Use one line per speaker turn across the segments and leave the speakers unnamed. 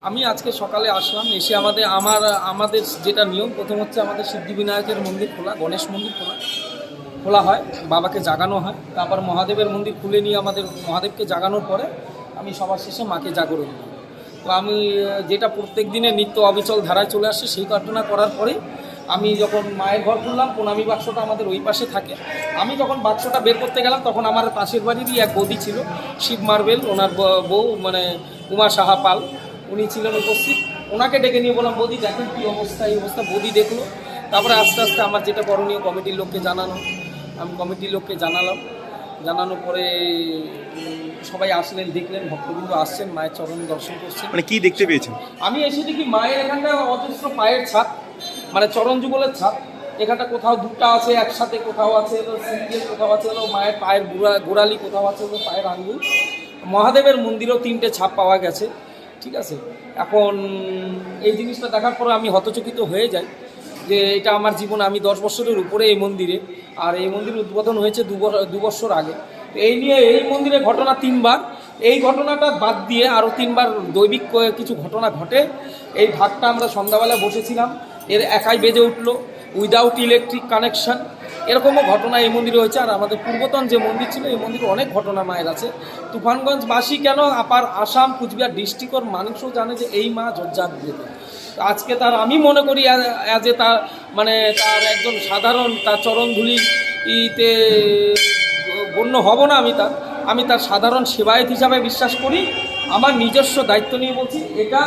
আমি আজকে সকালে আসলাম, এসে আমাদের যেটা নিয়ম, প্রথম হচ্ছে আমাদের সিদ্ধিবিনায়কের মন্দির খোলা, গণেশ মন্দির খোলা হয়, বাবাকে জাগানো হয়। তারপর মহাদেবের মন্দির খুলে নিয়ে আমাদের মহাদেবকে জাগানোর পরে আমি সবার শেষে মাকে জাগরণ দিই। তো আমি যেটা প্রত্যেক দিনে নিত্য অবিচল ধারায় চলে আসছে, সেই ঘটনা করার পরে আমি যখন মায়ের ঘর খুললাম, প্রণামী বাক্সটা আমাদের ওই পাশে থাকে। আমি যখন বাক্সটা বের করতে গেলাম, তখন আমার পাশের বাড়িরই এক বৌদি ছিল, শিব মার্বেল, ওনার বউ মানে উমা সাহা পাল, উনি ছিলেন উপস্থিত। ওনাকে ডেকে নিয়ে বললাম, বৌদি দেখেন কী অবস্থা, এই অবস্থা। বৌদি দেখলো। তারপরে আস্তে আস্তে আমার যেটা করণীয়, কমিটির লোককে জানানো, আমি কমিটির লোককে জানালাম। জানানোর পরে সবাই আসলেন, দেখলেন, ভক্তবৃন্দ আসছেন, মায়ের চরণ দর্শন করছেন।
মানে কি দেখতে পেয়েছেন?
আমি এসে দেখি মায়ের এখানটা অজস্র পায়ের ছাপ, মানে চরণ যুগলের ছাপ। এখানটা কোথাও দুটো আছে একসাথে, কোথাও আছে সিঙ্গেল, কোথাও আছে মায়ের পায়ের গোড়ালি, কোথাও আছে পায়ের আঙ্গুল। মহাদেবের মন্দিরেও 3টে ছাপ পাওয়া গেছে। ঠিক আছে, এখন এই জিনিসটা দেখার পরে আমি হতচকিত হয়ে যাই যে এটা আমার জীবনে, আমি 10 বছরের উপরে এই মন্দিরে, আর এই মন্দির উদ্বোধন হয়েছে 2 বছর আগে। এই নিয়ে এই মন্দিরে ঘটনা 3বার। এই ঘটনাটা বাদ দিয়ে আরও 3বার দৈবিক কিছু ঘটনা ঘটে। এই ঢাকটা আমরা সন্ধ্যাবেলা বসেছিলাম, এর একাই বেজে উঠলো, উইদাউট ইলেকট্রিক কানেকশান। এরকমও ঘটনা এই মন্দিরে হয়েছে। আর আমাদের পূর্বতন যে মন্দির ছিল, এই মন্দিরে অনেক ঘটনা মায়ের আছে। তুফানগঞ্জবাসী কেন, আপার আসাম, কুচবিহার ডিস্ট্রিক্টর মানুষও জানে যে এই মা জাগ্রত। আজকে তার, আমি মনে করি অ্যাজ এ তার মানে তার একজন সাধারণ, তার চরণধুলিতে গণ্য হব না। আমি তার সাধারণ সেবায়েত হিসাবে বিশ্বাস করি। আমার নিজস্ব দায়িত্ব নিয়ে বলছি, এটা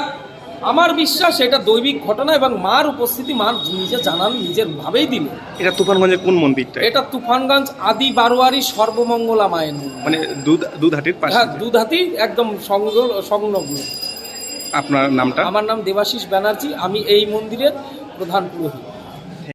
আমার বিশ্বাস, এটা দৈবিক ঘটনা এবং মার উপস্থিতি, মার নিজে জানান, নিজের ভাবেই দিল।
এটা তুফানগঞ্জের কোন মন্দিরটা?
এটা তুফানগঞ্জ আদি বারোয়ারি সর্বমঙ্গলা মায়ের মন্দির।
মানে দুধহাটির পাশে?
হ্যাঁ, দুধহাটি একদম সংলগ্ন।
আপনার নামটা?
আমার নাম দেবাশিস ব্যানার্জি, আমি এই মন্দিরের প্রধান পুরোহিত।